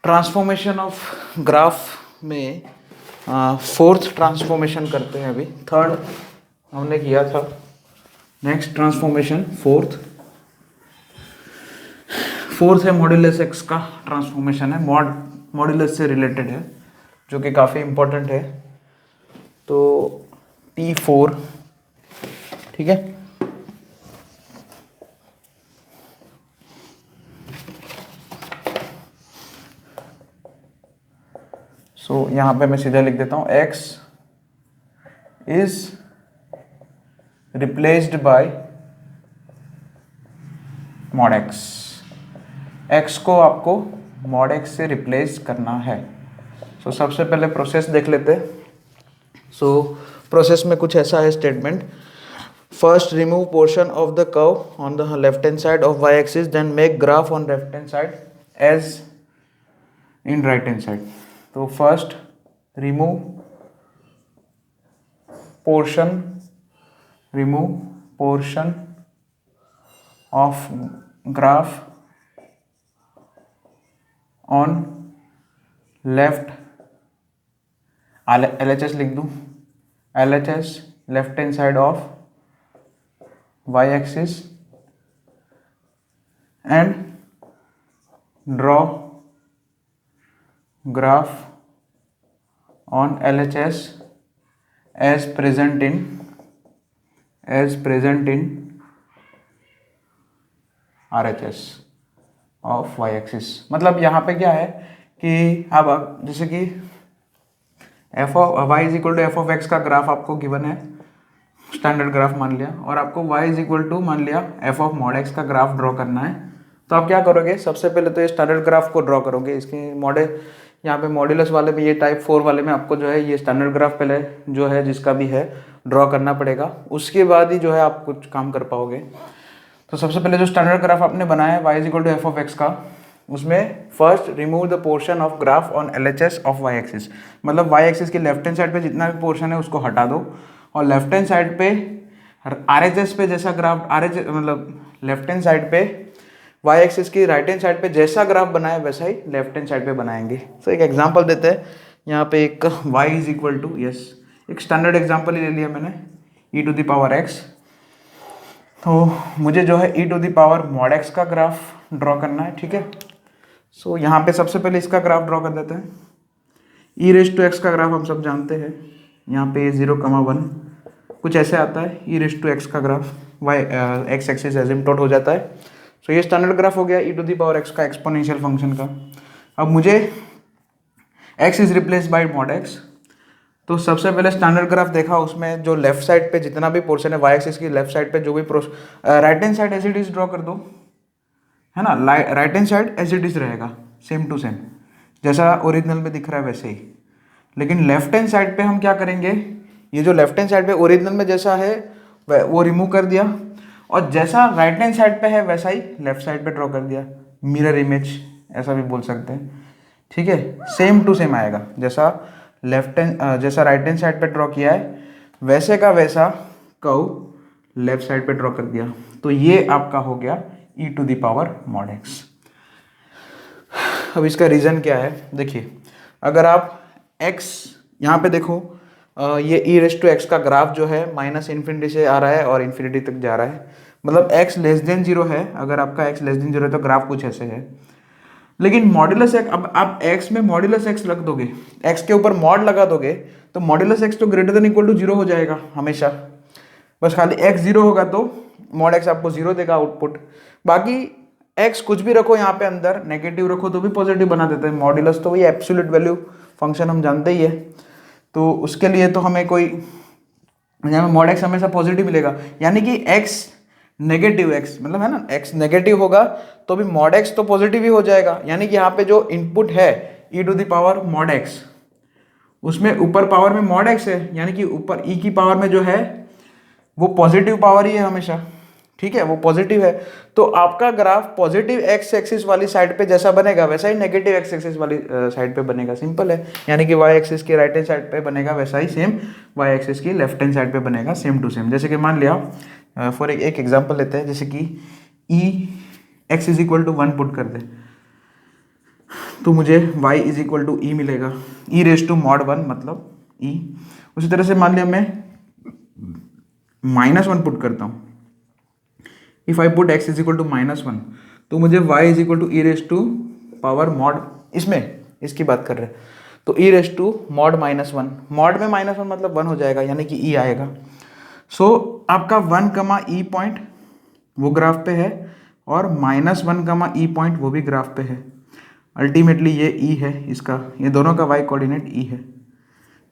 Transformation of graph में fourth transformation करते हैं। अभी थर्ड हमने किया था, नेक्स्ट ट्रांसफॉर्मेशन फोर्थ है मॉड्यूलस एक्स का ट्रांसफॉर्मेशन है, मॉड्यूलस से रिलेटेड है, जो कि काफ़ी इम्पोर्टेंट है। तो T4, ठीक है। सो यहाँ पे मैं सीधा लिख देता हूँ, x is replaced by mod x। x को आपको मॉड x से रिप्लेस करना है। सो सबसे पहले प्रोसेस देख लेते हैं। सो प्रोसेस में कुछ ऐसा है statement, first remove portion of the curve on the left hand side of y axis, then make graph on left hand side as in right hand side. तो first remove portion of graph on left, LHS लिख दूं, LHS left hand side of y axis and draw graph on LHS as present in RHS of y axis. मतलब यहाँ पे क्या है कि अब जैसे कि f of y is equal to F of x का ग्राफ आपको गिवन है, स्टैंडर्ड ग्राफ मान लिया, और आपको y इज इक्वल टू मान लिया f ऑफ मॉड x का ग्राफ ड्रॉ करना है। तो आप क्या करोगे, सबसे पहले तो ये स्टैंडर्ड ग्राफ को ड्रॉ करोगे। इसके मॉडल यहाँ पे मॉड्यूलस वाले में, ये टाइप 4 वाले में आपको जो है ये स्टैंडर्ड ग्राफ पहले जो है जिसका भी है ड्रॉ करना पड़ेगा, उसके बाद ही जो है आप कुछ काम कर पाओगे। तो सबसे पहले जो स्टैंडर्ड ग्राफ आपने बनाया है y is equal to F of x का, उसमें first remove the portion of graph on LHS of y axis. मतलब y एक्सिस की लेफ्ट हैंड साइड पे जितना भी पोर्शन है उसको हटा दो, और लेफ्ट हैंड साइड पे RHS पे जैसा ग्राफ RHS मतलब लेफ्ट हैंड साइड पे y एक्सिस की राइट हैंड साइड पे जैसा ग्राफ बनाया वैसा ही लेफ्ट हैंड साइड पे बनाएंगे। तो एक एग्जांपल देते हैं यहाँ पे, एक y इज इक्वल टू एक स्टैंडर्ड एग्जांपल ही ले लिया मैंने, e to the power x। तो मुझे जो है e to the power mod x का ग्राफ ड्रॉ करना है, ठीक है। सो यहाँ पे सबसे पहले इसका ग्राफ ड्रॉ कर देते हैं। e रेज टू x का ग्राफ हम सब जानते हैं, यहाँ पे 0,1 कुछ ऐसे आता है। e रेज टू x का ग्राफ x एक्सिस एसिम्प्टोट हो जाता है। सो ये स्टैंडर्ड ग्राफ हो गया e to the power x का एक्सपोनेंशियल फंक्शन का। अब मुझे x is replace by mod x। तो सबसे पहले स्टैंडर्ड ग्राफ देखा, उसमें जो लेफ्ट साइड पे जितना भी पोर्शन है y एक्सिस की लेफ्ट साइड पे जो भी right hand side as it is draw कर दो, है ना। Right hand side as it is रहेगा, सेम टू सेम जैसा ओरिजिनल में दिख रहा है वैसे ही। लेकिन लेफ्ट हैंड साइड पे हम क्या करेंगे, ये जो लेफ्ट हैंड साइड पे ओरिजिनल में जैसा है वो रिमूव कर दिया, और जैसा राइट हैंड साइड पे है वैसा ही लेफ्ट साइड पे ड्रॉ कर दिया, मिरर इमेज ऐसा भी बोल सकते हैं, ठीक है। सेम टू सेम आएगा, जैसा जैसा राइट हैंड साइड पे ड्रॉ किया है वैसे का वैसा कर्व लेफ्ट साइड पे ड्रॉ कर दिया। तो ये आपका हो गया e to the power mod x। अब इसका रीज़न क्या है, देखिए, अगर आप x यहाँ पे देखो, ये e रेज टू एक्स का ग्राफ जो है माइनस इन्फिनिटी से आ रहा है और इन्फिनिटी तक जा रहा है, मतलब x लेस देन 0 है। अगर आपका x लेस देन 0 है तो ग्राफ कुछ ऐसे है। लेकिन मॉड्यूलस x, अब आप x में मॉड्यूलस x रख दोगे, x के ऊपर मॉड लगा दोगे, तो मॉड्यूलस x तो ग्रेटर देन इक्वल टू 0 हो जाएगा हमेशा। बस खाली x 0 होगा तो मॉड x आपको 0 देगा आउटपुट। बाकी x कुछ भी रखो यहाँ पे अंदर, नेगेटिव रखो तो भी पॉजिटिव बना देते हैं। मॉड्यूलस तो वही एब्सोल्यूट वैल्यू फंक्शन हम जानते ही है, तो उसके लिए तो हमें कोई यहाँ मॉड x हमेशा पॉजिटिव मिलेगा, यानी कि x नेगेटिव x मतलब है ना, x नेगेटिव होगा तो भी मॉड x तो पॉजिटिव ही हो जाएगा। यानी कि यहाँ पे जो इनपुट है e to the power mod x, उसमें ऊपर पावर में मॉड x है, यानी कि ऊपर e की पावर में जो है वो पॉजिटिव पावर ही है हमेशा, ठीक है, वो पॉजिटिव है। तो आपका ग्राफ पॉजिटिव x एक्सिस वाली साइड पे जैसा बनेगा वैसा ही नेगेटिव x एक्सिस वाली साइड पे बनेगा, सिंपल है। यानी कि y एक्सिस की राइट हैंड साइड पे बनेगा वैसा ही सेम y एक्सिस की लेफ्ट हैंड साइड पे बनेगा, सेम टू सेम। जैसे कि मान लिया फॉर एक एग्जांपल लेते हैं, जैसे कि e x is equal to 1 put कर दे, तो मुझे y is equal to e मिलेगा, ई रेस टू मॉड 1 मतलब e। उसी तरह से मान लिया मैं -1 पुट करता हूँ, if I put x is equal to -1 तो मुझे y is equal to e raise to power mod, इसमें इसकी बात कर रहे हैं तो e raise to mod -1, mod में -1 मतलब 1 हो जाएगा, यानी कि e आएगा। सो आपका 1 कमा ई पॉइंट वो ग्राफ पे है और -1 कमा ई पॉइंट वो भी ग्राफ पे है। अल्टीमेटली ये ई है इसका, ये दोनों का y कोऑर्डिनेट ई है,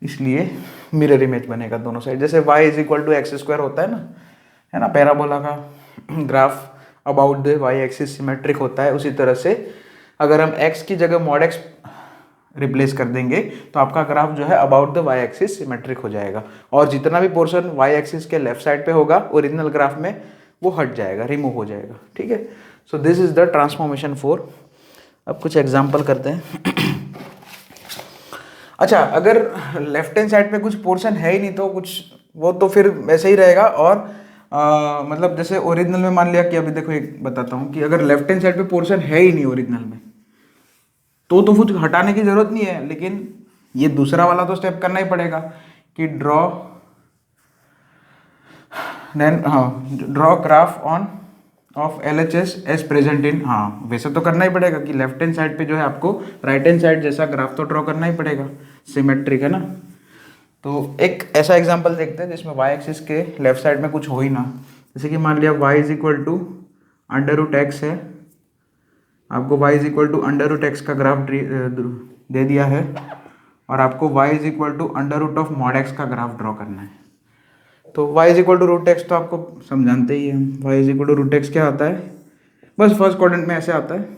इसलिए मिरर इमेज बनेगा दोनों साइड। जैसे y is equal to x square होता है ना पैराबोला का graph about the y axis symmetric होता है, उसी तरह से अगर हम x की जगह मॉड x रिप्लेस कर देंगे तो आपका ग्राफ जो है about the y axis symmetric हो जाएगा, और जितना भी पोर्शन y एक्सिस के लेफ्ट साइड पे होगा ओरिजिनल ग्राफ में वो हट जाएगा, रिमूव हो जाएगा। ठीक है, so this is the transformation 4। अब कुछ एग्जांपल करते हैं। अच्छा, अगर लेफ्ट हैंड साइड पे कुछ पोर्शन है ही नहीं तो कुछ वो तो फिर वैसे ही रहेगा, और मतलब जैसे ओरिजिनल में मान लिया कि अभी देखो एक बताता हूँ कि अगर लेफ्ट हैंड साइड पे पोर्शन है ही नहीं ओरिजिनल में तो कुछ हटाने की जरूरत नहीं है, लेकिन ये दूसरा वाला तो स्टेप करना ही पड़ेगा कि draw graph on of LHS as present in, हाँ वैसे तो करना ही पड़ेगा कि लेफ्ट हैंड साइड पे जो है आपको राइट हैंड साइड जैसा ग्राफ तो ड्रॉ करना ही पड़ेगा, सिमेट्रिक है ना। तो एक ऐसा एग्जांपल देखते हैं जिसमें y एक्सिस के लेफ्ट साइड में कुछ हो ही ना, जैसे कि मान लिया y is equal to √x है, आपको y is equal to √x का ग्राफ दे दिया है और आपको y is equal to √ mod x का ग्राफ ड्रॉ करना है। तो y is equal to √x तो आपको समझाते ही हैं, y is equal to √x क्या आता है, बस फर्स्ट क्वाड्रेंट में ऐसे आता है।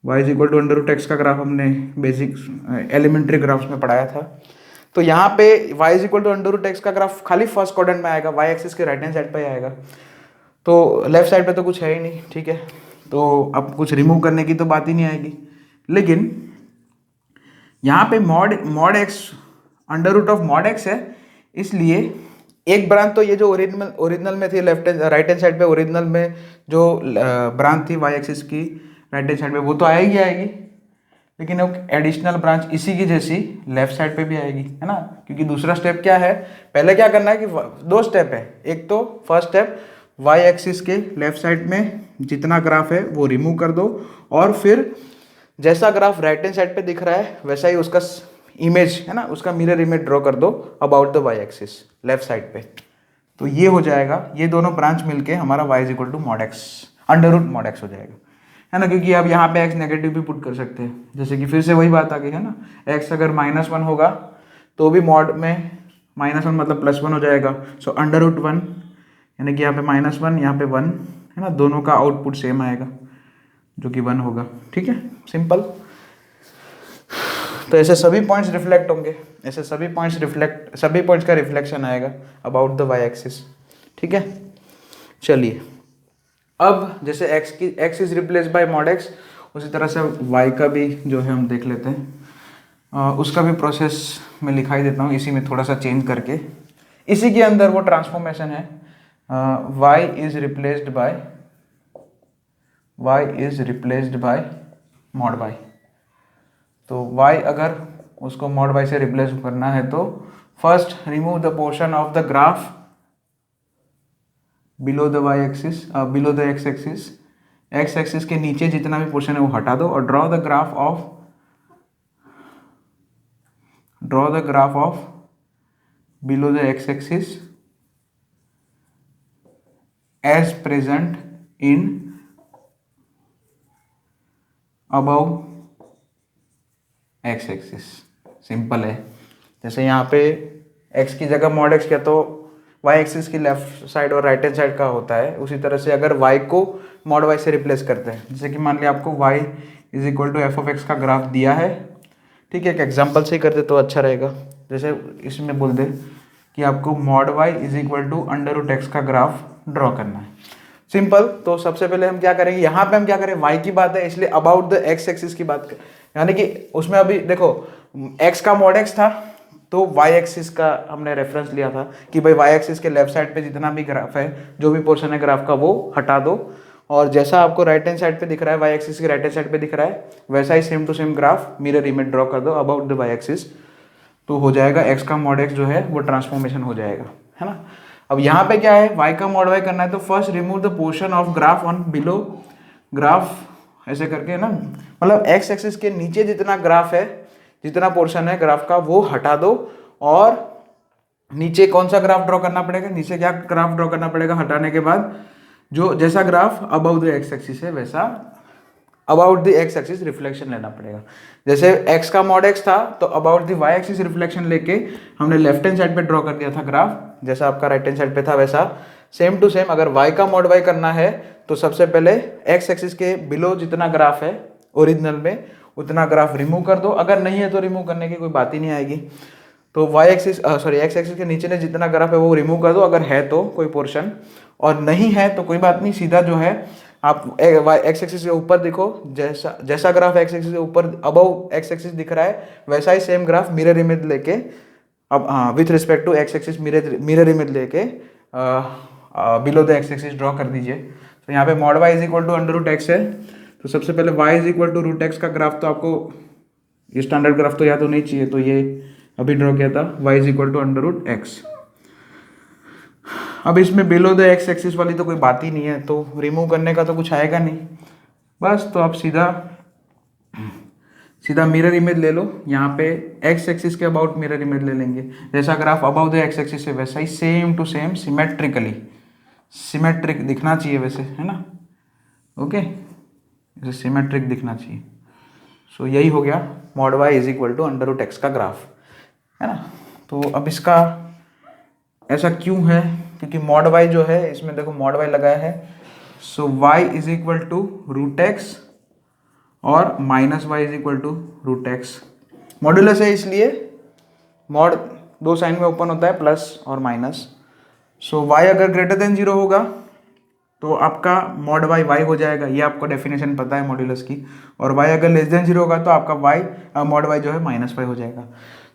y is equal to √x का ग्राफ हमने बेसिक एलिमेंट्री ग्राफ्स में पढ़ाया था। तो यहाँ पे y is equal to √x का ग्राफ खाली फर्स्ट क्वाड्रेंट में आएगा, y एक्सिस के राइट हैंड साइड पे आएगा, तो लेफ्ट साइड पे तो कुछ है ही नहीं। ठीक है, तो अब कुछ रिमूव करने की तो बात ही नहीं आएगी, लेकिन यहाँ पे मॉड x √ मॉड x है, इसलिए एक ब्रांच तो ये जो ओरिजिनल में थी राइट हैंड साइड पे, ओरिजिनल में जो ब्रांच थी y एक्सिस की राइट हैंड साइड पे वो तो आएगी, लेकिन एक एडिशनल ब्रांच इसी की जैसी लेफ्ट साइड पे भी आएगी, है ना। क्योंकि दूसरा स्टेप क्या है, पहले क्या करना है कि 2 स्टेप है, एक तो फर्स्ट स्टेप y एक्सिस के लेफ्ट साइड में जितना ग्राफ है वो रिमूव कर दो, और फिर जैसा ग्राफ राइट हैंड साइड पे दिख रहा है वैसा ही उसका इमेज है ना, उसका मिरर इमेज ड्रॉ कर दो about the y axis left side पे। तो ये हो जाएगा, ये दोनों ब्रांच मिलके हमारा y is equal to mod x √मॉड x हो जाएगा, है ना। क्योंकि अब यहाँ पे x नेगेटिव भी पुट कर सकते हैं, जैसे कि फिर से वही बात आ गई है ना, x अगर -1 होगा तो भी मॉड में -1 मतलब +1 हो जाएगा। सो √1 यानी कि यहाँ पे -1 यहाँ पे 1 है ना, दोनों का आउटपुट सेम आएगा जो कि 1 होगा। ठीक है, सिंपल। तो ऐसे सभी पॉइंट्स रिफ्लेक्ट होंगे, ऐसे सभी पॉइंट्स का रिफ्लेक्शन आएगा अबाउट द y एक्सिस। ठीक है, चलिए अब जैसे x is replace by mod x, उसी तरह से y का भी जो है हम देख लेते हैं। उसका भी प्रोसेस मैं लिखाई देता हूँ इसी में थोड़ा सा चेंज करके, इसी के अंदर वो ट्रांसफॉर्मेशन है y is replaced by mod y। तो y अगर उसको मॉड y से रिप्लेस करना है तो first remove the portion of the graph below the y axis, below the x axis के नीचे जितना भी पोर्शन है वो हटा दो, और draw the graph of below the x axis as present in above x axis. Simple है, जैसे यहाँ पे x की जगह मॉड x क्या तो y एक्सिस की लेफ्ट साइड और राइट हैंड साइड का होता है, उसी तरह से अगर y को मॉड y से रिप्लेस करते हैं, जैसे कि मान लिया आपको y is equal to f(x) का ग्राफ दिया है। ठीक है, एक एग्जांपल से ही करते तो अच्छा रहेगा, जैसे इसमें बोल दे कि आपको mod y is equal to √x का ग्राफ ड्रॉ करना है। सिंपल। तो सबसे पहले हम क्या करेंगे, यहाँ पे हम क्या करें, y की बात है इसलिए अबाउट द x एक्सिस की बात करें, यानी कि उसमें अभी देखो x का मॉड x था तो y एक्सिस का हमने रेफरेंस लिया था कि भाई y एक्सिस के लेफ्ट साइड पे जितना भी ग्राफ है, जो भी पोर्शन है ग्राफ का वो हटा दो, और जैसा आपको राइट हैंड साइड पे दिख रहा है, वाई एक्सिस के राइट हैंड साइड पे दिख रहा है, वैसा ही same to same graph mirror image draw कर दो अबाउट द वाई एक्सिस, तो हो जाएगा x का मॉड x जो है वो ट्रांसफॉर्मेशन हो जाएगा, है ना। अब यहाँ पे क्या है, y का मॉड y करना है, तो first remove the portion of graph on below graph, ऐसे करके ना, मतलब x एक्सिस के नीचे जितना ग्राफ है, जितना पोर्शन है ग्राफ का वो हटा दो, और नीचे कौन सा ग्राफ ड्रॉ करना पड़ेगा, नीचे क्या ग्राफ ड्रॉ करना पड़ेगा हटाने के बाद, जो जैसा graph about the x axis है वैसा about the x axis reflection लेना पड़ेगा। जैसे x का मॉड x था तो about the y axis reflection लेके हमने लेफ्ट हैंड साइड पे ड्रॉ कर दिया था ग्राफ, जैसा आपका राइट हैंड साइड पे था वैसा सेम टू सेम। अगर y का मॉड y करना है तो सबसे पहले x एक्सिस के बिलो जितना ग्राफ है ओरिजिनल में उतना ग्राफ रिमूव कर दो, अगर नहीं है तो रिमूव करने की कोई बात ही नहीं आएगी। तो y एक्सिस x एक्सिस के नीचे ने जितना ग्राफ है वो रिमूव कर दो अगर है तो कोई पोर्शन, और नहीं है तो कोई बात नहीं, सीधा जो है आप x एक्सिस के ऊपर देखो, जैसा ग्राफ x एक्सिस के ऊपर अबव x एक्सिस दिख रहा है वैसा ही सेम ग्राफ मिरर इमेज लेके, अब हाँ with respect to x axis mirror image लेके बिलो द x एक्सिस ड्रॉ कर दीजिए। तो यहाँ पे mod y is equal to under root x है, तो सबसे पहले y is equal to root x का ग्राफ, तो आपको ये स्टैंडर्ड ग्राफ तो याद होना ही चाहिए, तो ये अभी ड्रॉ किया था y is equal to under root x. अब इसमें बिलो द एक्स एक्सिस वाली तो कोई बात ही नहीं है, तो रिमूव करने का तो कुछ आएगा नहीं, बस तो आप सीधा मिरर इमेज ले लो, यहाँ पे एक्स एक्सिस के अबाउट मिरर इमेज ले लेंगे, जैसा graph about the x axis है वैसा ही same to same symmetrically symmetric दिखना चाहिए वैसे, है ना, ओके, ऐसे सिमेट्रिक दिखना चाहिए। सो यही हो गया mod y is equal to under root x का ग्राफ, है ना। तो अब इसका ऐसा क्यों है, क्योंकि मॉड वाई जो है इसमें देखो मॉड वाई लगाया है, so y is equal to root x और minus y is equal to root x, modulus है इसलिए मॉड दो साइन में ओपन होता है प्लस और माइनस। सो वाई अगर ग्रेटर देन जीरो होगा तो आपका मॉड वाई वाई हो जाएगा, ये आपको डेफिनेशन पता है मॉड्यूलस की, और वाई अगर लेस देन जीरो होगा तो आपका वाई मॉड वाई जो है माइनस वाई हो जाएगा।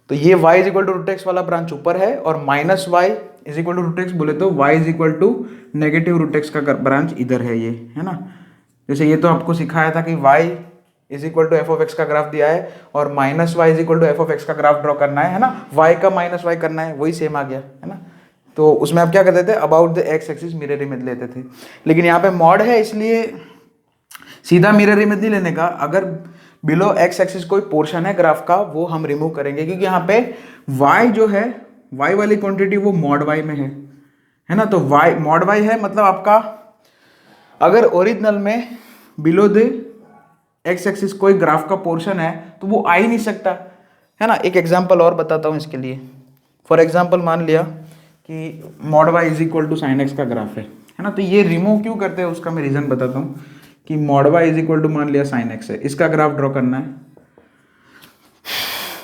तो ये y is equal to root x वाला ब्रांच ऊपर है, और minus y is equal to root x बोले तो y इज इक्वल टू नेगेटिव रूट एक्स का ब्रांच इधर है ये, है ना। जैसे ये तो आपको सिखाया था कि y is equal to F of x का ग्राफ दिया है और minus y is equal to F of x का ग्राफ ड्रॉ करना है ना, y का माइनस वाई करना है, वही सेम आ गया, है ना। तो उसमें आप क्या करते थे, about the x axis mirror image लेते थे, लेकिन यहाँ पे मॉड है इसलिए सीधा मिरर इमेज नहीं लेने का, अगर बिलो एक्स एक्सिस कोई पोर्शन है ग्राफ का वो हम रिमूव करेंगे, क्योंकि यहाँ पे y जो है y वाली क्वांटिटी वो मॉड y में है ना। तो y मॉड y है, मतलब आपका अगर ओरिजिनल में बिलो द एक्स एक्सिस कोई ग्राफ का पोर्शन है तो वो आ ही नहीं सकता, है ना। एक एग्जांपल और बताता हूँ इसके लिए। फॉर एग्जांपल मान लिया कि mod y is equal to sine x का ग्राफ है ना, तो ये रिमूव क्यों करते हैं उसका मैं रीजन बताता हूँ कि mod y is equal to मान लिया साइन एक्स है, इसका ग्राफ ड्रॉ करना है,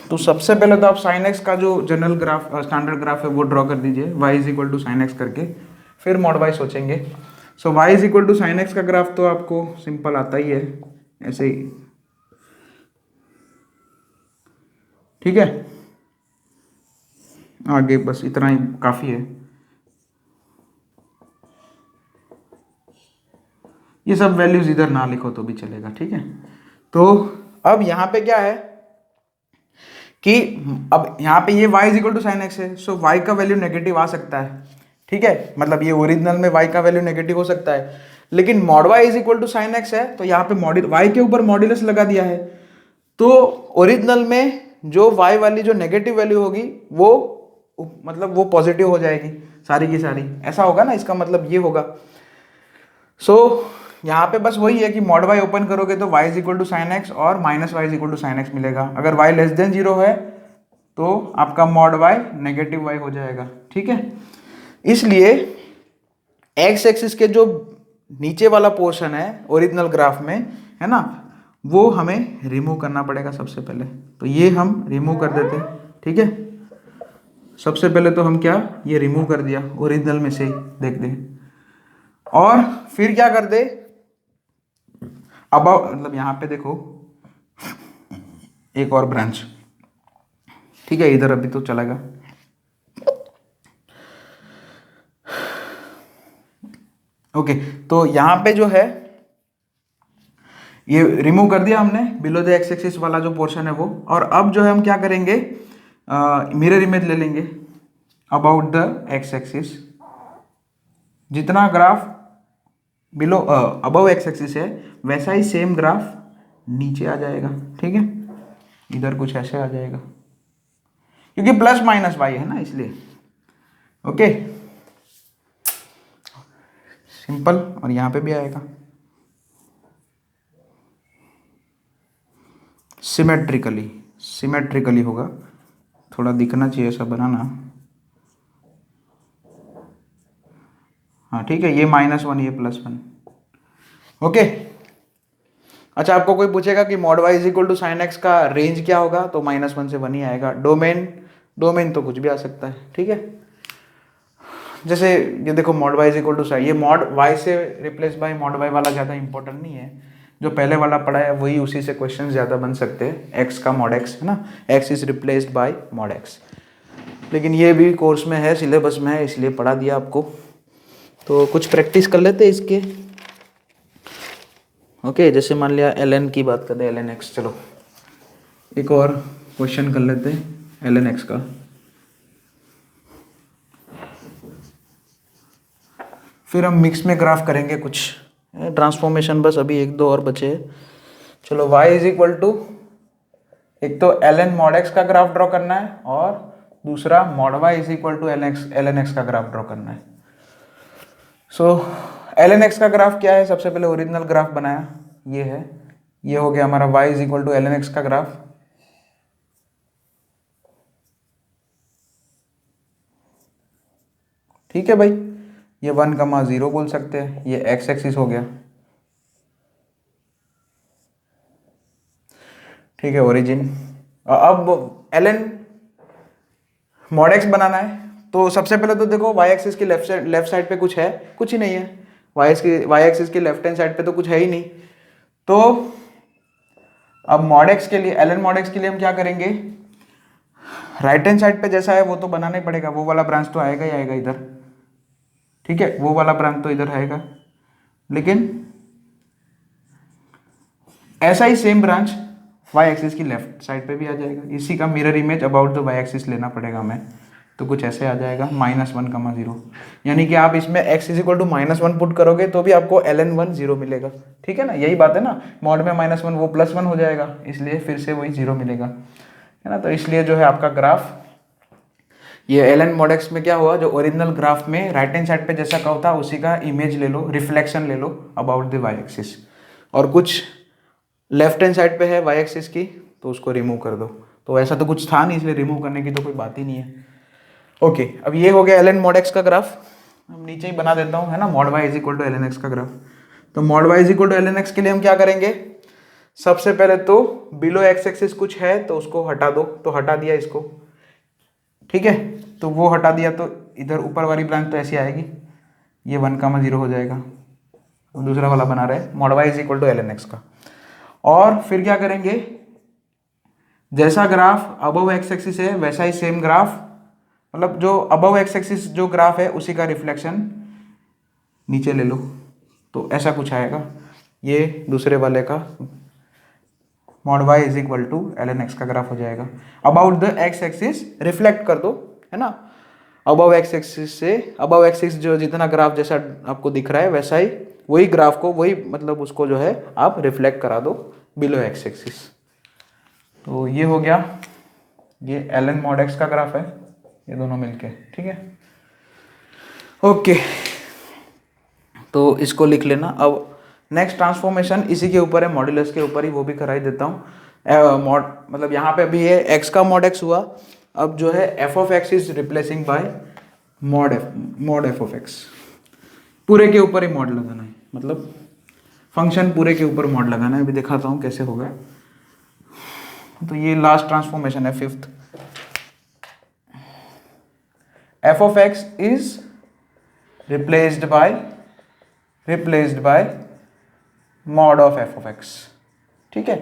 तो सबसे पहले तो आप साइन एक्स का जो जनरल ग्राफ स्टैंडर्ड ग्राफ है वो ड्रॉ कर दीजिए y is equal to sine x करके, फिर मॉड y सोचेंगे। So y is equal to sine x का ग्राफ तो आपको सिंपल आता ही है ऐसे ही, ठीक है, आगे बस इतना ही काफी है। ये सब वैल्यूज इधर ना लिखो तो भी चलेगा, ठीक है। तो अब यहाँ पे क्या है कि अब यहाँ पे ये y is equal to sine x है, सो y का वैल्यू नेगेटिव आ सकता है, ठीक है, मतलब ये ओरिजिनल में y का वैल्यू नेगेटिव हो सकता है, लेकिन mod y is equal to sine x है तो यहाँ पे y के ऊपर मॉड्यूलस लगा दिया है, तो ओरिजिनल में जो y वाली जो नेगेटिव वैल्यू होगी वो मतलब वो पॉजिटिव हो जाएगी सारी की सारी, ऐसा होगा ना, इसका मतलब ये होगा। सो यहाँ पे बस वही है कि मॉड y ओपन करोगे तो y is equal to sine x और minus y is equal to sine x मिलेगा, अगर y लेस देन जीरो है तो आपका मॉड y नेगेटिव y हो जाएगा, ठीक है। इसलिए x एक्सिस के जो नीचे वाला पोर्शन है ओरिजिनल ग्राफ में, है ना, वो हमें रिमूव करना पड़ेगा सबसे पहले, तो ये हम रिमूव कर देते हैं, ठीक है। सबसे पहले तो हम क्या ये रिमूव कर दिया ओरिजिनल में से ही, देख दे, और फिर क्या कर दे अब मतलब यहाँ पे देखो एक और ब्रांच, ठीक है, इधर अभी तो चलेगा। ओके, तो यहाँ पे जो है ये रिमूव कर दिया हमने बिलो द एक्स एक्सिस वाला जो पोर्शन है वो। और अब जो है हम क्या करेंगे, मिरर इमेज ले लेंगे अबाउट द एक्स एक्सिस। जितना graph below above x axis है वैसा ही सेम ग्राफ नीचे आ जाएगा, ठीक है, इधर कुछ ऐसे आ जाएगा क्योंकि प्लस माइनस वाई है ना इसलिए। Okay, simple. और यहाँ पे भी आएगा सिमेट्रिकली, सिमेट्रिकली होगा, थोड़ा दिखना चाहिए ऐसा बनाना। हाँ ठीक है, ये -1 ये +1। ओके। अच्छा, आपको कोई पूछेगा कि mod y is equal to sine x का रेंज क्या होगा, तो -1 से 1 ही आएगा। डोमेन, डोमेन तो कुछ भी आ सकता है, ठीक है। जैसे ये देखो mod y is equal to sine, ये मॉड वाई से रिप्लेस बाय मॉड वाई वाला ज़्यादा इंपॉर्टेंट नहीं है, जो पहले वाला पढ़ा है वही, उसी से क्वेश्चन ज़्यादा बन सकते हैं। एक्स का मॉड एक्स है ना, x is replaced by mod x, लेकिन ये भी कोर्स में है, सिलेबस में है, इसलिए पढ़ा दिया आपको। तो कुछ प्रैक्टिस कर लेते हैं इसके। ओके, जैसे मान लिया ln की बात करते हैं, ln x। चलो एक और क्वेश्चन कर लेते हैं ln x का। फिर हम मिक्स में ग्राफ करेंगे कुछ ट्रांसफॉर्मेशन, बस अभी 1-2 और बचे हैं। चलो y इज इक्वल टू, एक तो ln मॉड x का ग्राफ ड्रॉ करना है और दूसरा mod y is equal to ln x का ग्राफ ड्रॉ करना है। सो ln x का ग्राफ क्या है, सबसे पहले ओरिजिनल ग्राफ बनाया, ये है, ये हो गया हमारा y is equal to ln x का ग्राफ। ठीक है भाई, ये 1,0 बोल सकते हैं, ये x एक्सिस हो गया, ठीक है, ओरिजिन। अब ln मॉड x बनाना है, तो सबसे पहले तो देखो y एक्सिस की लेफ्ट साइड पे कुछ है, कुछ ही नहीं है। y एक्सिस की लेफ्ट हैंड साइड पे तो कुछ है ही नहीं। तो अब मॉड x के लिए, ln मॉड x के लिए हम क्या करेंगे, राइट हैंड साइड पे जैसा है वो तो बनाना ही पड़ेगा, वो वाला ब्रांच तो आएगा ही आएगा इधर, ठीक है, वो वाला ब्रांच तो इधर आएगा, लेकिन ऐसा ही सेम ब्रांच y एक्सिस की लेफ्ट साइड पे भी आ जाएगा। इसी का mirror image about the y axis लेना पड़ेगा हमें, तो कुछ ऐसे आ जाएगा -1,0, यानी कि आप इसमें x is equal to -1 put करोगे तो भी आपको ln1 0 मिलेगा, ठीक है ना, यही बात है ना, मॉड में -1 वो +1 हो जाएगा, इसलिए फिर से वही 0 मिलेगा, है ना। तो इसलिए जो है आपका ग्राफ, ये ln मॉड x में क्या हुआ, जो ओरिजिनल ग्राफ में राइट हैंड साइड पे जैसा कर्व था उसी का इमेज ले लो, रिफ्लेक्शन ले लो अबाउट द y एक्सिस, और कुछ लेफ्ट हैंड साइड पे है y एक्सिस की तो उसको रिमूव कर दो। तो ऐसा तो कुछ था नहीं, इसलिए रिमूव करने की तो कोई बात ही नहीं है। ओके, अब ये हो गया ln मॉड x का ग्राफ, हम नीचे ही बना देता हूँ, है ना, mod y is equal to ln x का ग्राफ। तो mod y is equal to ln x के लिए हम क्या करेंगे, सबसे पहले तो बिलो x एक्सिस कुछ है तो उसको हटा दो, तो हटा दिया इसको, ठीक है, तो वो हटा दिया, तो इधर ऊपर वाली ब्रांच तो ऐसी आएगी, ये 1,0 हो जाएगा, दूसरा वाला बना रहे mod y is equal to ln x का। और फिर क्या करेंगे, जैसा ग्राफ अबव x एक्सिस है वैसा ही सेम ग्राफ, मतलब जो अबव x एक्सिस जो ग्राफ है उसी का रिफ्लेक्शन नीचे ले लो, तो ऐसा कुछ आएगा, ये दूसरे वाले का mod y is equal to ln x का ग्राफ हो जाएगा। About the x axis reflect कर दो, है ना, अबव x एक्सिस से, अबव एक्सिस जो जितना ग्राफ जैसा आपको दिख रहा है वैसा ही, वही ग्राफ को, वही मतलब उसको जो है आप रिफ्लेक्ट करा दो बिलो x एक्सिस। तो ये हो गया, ये ln मॉड x का ग्राफ है, ये दोनों मिलके, ठीक है। ओके, तो इसको लिख लेना। अब नेक्स्ट ट्रांसफॉर्मेशन इसी के ऊपर है, मॉड्यूलस के ऊपर ही, वो भी करा ही देता हूँ। मॉड मतलब यहाँ पे अभी है x का मॉड x हुआ, अब जो है f of x is replacing bye mod f of x, पूरे के ऊपर ही मॉड लगाना है, मतलब फंक्शन पूरे के ऊपर मॉड लगाना है। अभी दिखाता हूँ कैसे होगा। तो ये लास्ट ट्रांसफॉर्मेशन है, 5th। f of x is replaced by mod of f of x, ठीक है।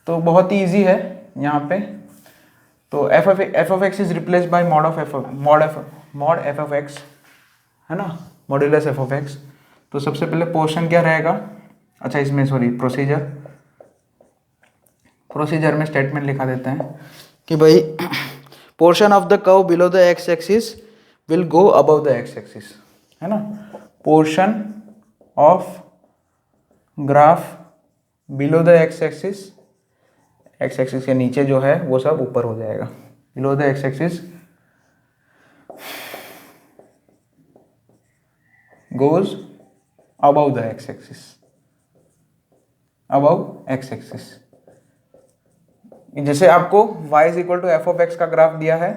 तो बहुत ही इजी है यहाँ पे। तो f of x is replaced by mod f of x, है ना, मॉड्यूलस f ऑफ x। तो सबसे पहले पोर्शन क्या रहेगा, अच्छा इसमें सॉरी प्रोसीजर, प्रोसीजर में स्टेटमेंट लिखा देते हैं कि भाई portion of the curve below the x axis will go above the x axis, है ना। Portion of graph below the x axis के नीचे जो है वो सब ऊपर हो जाएगा। Below the x axis goes above the x axis, above x axis. जैसे आपको y is equal to F of x का ग्राफ दिया है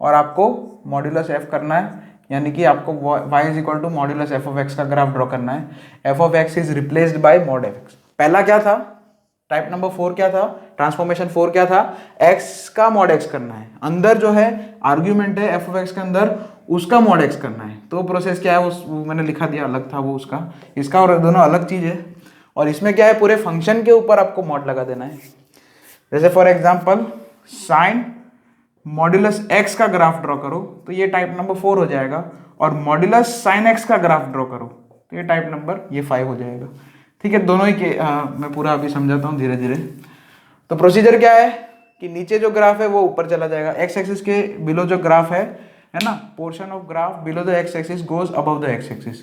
और आपको मॉड्यूलस एफ करना है, यानी कि आपको y is equal to modulus F of x का ग्राफ ड्रॉ करना है। F of x is replaced by mod F x. पहला क्या था, टाइप नंबर 4 क्या था, ट्रांसफॉर्मेशन 4 क्या था, x का मॉड x करना है। अंदर जो है आर्ग्यूमेंट है एफ ऑफ एक्स के अंदर, उसका मॉड x करना है। तो प्रोसेस क्या है वो मैंने लिखा दिया, अलग था वो उसका, इसका और दोनों अलग चीज है। और इसमें क्या है, पूरे फंक्शन के ऊपर आपको मॉड लगा देना है। जैसे for example sine modulus x का ग्राफ ड्रॉ करो तो ये टाइप नंबर 4 हो जाएगा, और मॉड्यूलस साइन x का ग्राफ ड्रॉ करो तो ये टाइप नंबर ये 5 हो जाएगा। ठीक है, दोनों ही के मैं पूरा अभी समझाता हूँ धीरे धीरे। तो प्रोसीजर क्या है कि नीचे जो ग्राफ है वो ऊपर चला जाएगा, एक्स एक्सिस के बिलो जो ग्राफ है ना, portion of graph below the x axis goes above the x axis,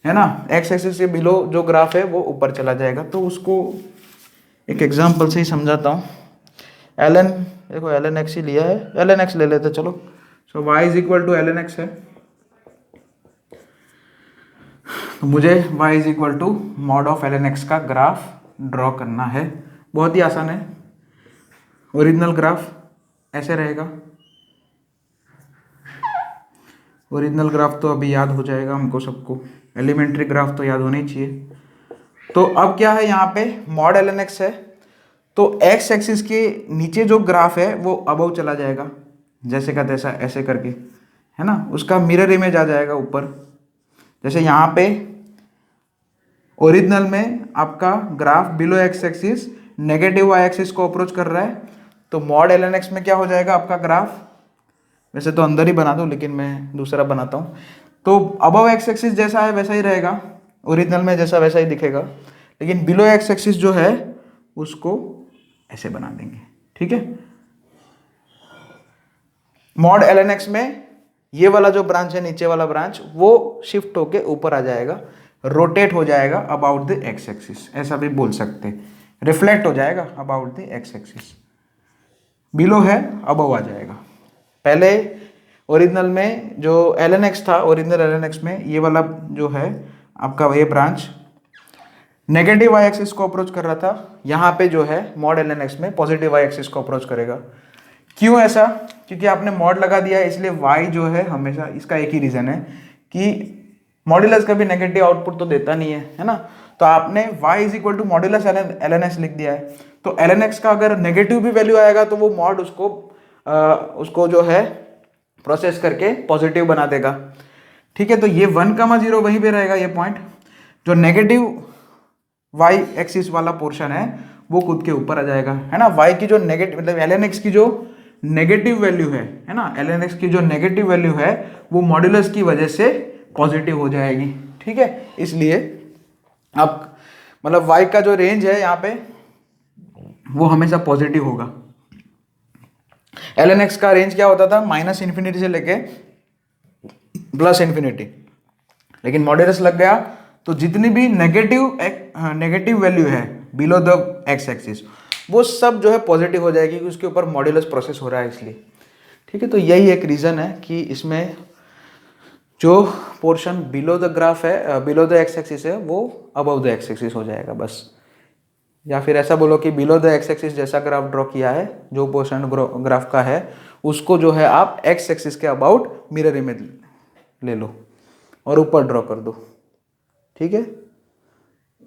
है ना। एक्स एक्सिस के बिलो जो ग्राफ है वो ऊपर चला जाएगा। तो उसको एक एग्जांपल से ही समझाता हूँ। ln, देखो ln x ही लिया है, ln x ले लेते चलो। So y is equal to ln x है, तो मुझे y is equal to mod of ln x का ग्राफ ड्रॉ करना है। बहुत ही आसान है। ओरिजिनल ग्राफ ऐसे रहेगा, ओरिजिनल ग्राफ तो अभी याद हो जाएगा हमको सबको, एलिमेंट्री ग्राफ तो याद होना ही चाहिए। तो अब क्या है यहाँ पे मॉड ln x है, तो x एक्सिस के नीचे जो ग्राफ है वो अबव चला जाएगा, जैसे का तैसा ऐसे करके, है ना। उसका मिरर इमेज आ जाएगा ऊपर। जैसे यहाँ पे ओरिजिनल में आपका graph below x axis negative y axis को अप्रोच कर रहा है, तो मॉड ln x में क्या हो जाएगा आपका ग्राफ, वैसे तो अंदर ही बना दो लेकिन मैं दूसरा बनाता हूँ। तो अबव x एक्सिस जैसा है वैसा ही रहेगा, ओरिजिनल में जैसा वैसा ही दिखेगा, लेकिन बिलो x एक्सिस जो है उसको ऐसे बना देंगे। ठीक है, मॉड ln x में ये वाला जो ब्रांच है, नीचे वाला ब्रांच, वो शिफ्ट होके ऊपर आ जाएगा, रोटेट हो जाएगा अबाउट द x एक्सिस, ऐसा भी बोल सकते, रिफ्लेक्ट हो जाएगा about the x axis. Below है अबव आ जाएगा। पहले ओरिजिनल में जो ln x था, ओरिजिनल ln x में ये वाला जो है आपका ये ब्रांच नेगेटिव y एक्सिस को अप्रोच कर रहा था, यहाँ पे जो है मॉड ln x में पॉजिटिव y एक्सिस को अप्रोच करेगा। क्यों ऐसा, क्योंकि आपने मॉड लगा दिया है, इसलिए y जो है हमेशा, इसका एक ही रीजन है कि मॉड्यूलस कभी नेगेटिव आउटपुट तो देता नहीं है ना। तो आपने y is equal to modulus ln x लिख दिया है, तो ln x का अगर नेगेटिव भी वैल्यू आएगा तो वो मॉड उसको जो है प्रोसेस करके पॉजिटिव बना देगा। ठीक है, तो ये 1,0 वहीं पे रहेगा, ये पॉइंट जो नेगेटिव y एक्सिस वाला पोर्शन है वो खुद के ऊपर आ जाएगा, है ना। y की जो नेगेटिव मतलब ln x की जो नेगेटिव वैल्यू है ना, ln x की जो नेगेटिव वैल्यू है वो मॉड्यूलस की वजह से पॉजिटिव हो जाएगी। ठीक है, इसलिए अब मतलब y का जो रेंज है यहाँ पे वो हमेशा पॉजिटिव होगा। ln x का रेंज क्या होता था, -∞ से लेके +∞, लेकिन मॉड्यूलस लग गया तो जितनी भी नेगेटिव वैल्यू है बिलो द x एक्सिस वो सब जो है पॉजिटिव हो जाएगी, क्योंकि उसके ऊपर मॉड्यूलस प्रोसेस हो रहा है इसलिए। ठीक है, तो यही एक रीज़न है कि इसमें जो पोर्शन बिलो द ग्राफ है, बिलो द x एक्सिस है, वो अबव द x एक्सिस हो जाएगा बस। या फिर ऐसा बोलो कि बिलो द x एक्सिस जैसा ग्राफ ड्रॉ किया है, जो पोर्शन ग्राफ का है उसको जो है आप x एक्सिस के अबाउट मिरर इमेज ले लो और ऊपर ड्रॉ कर दो। ठीक है।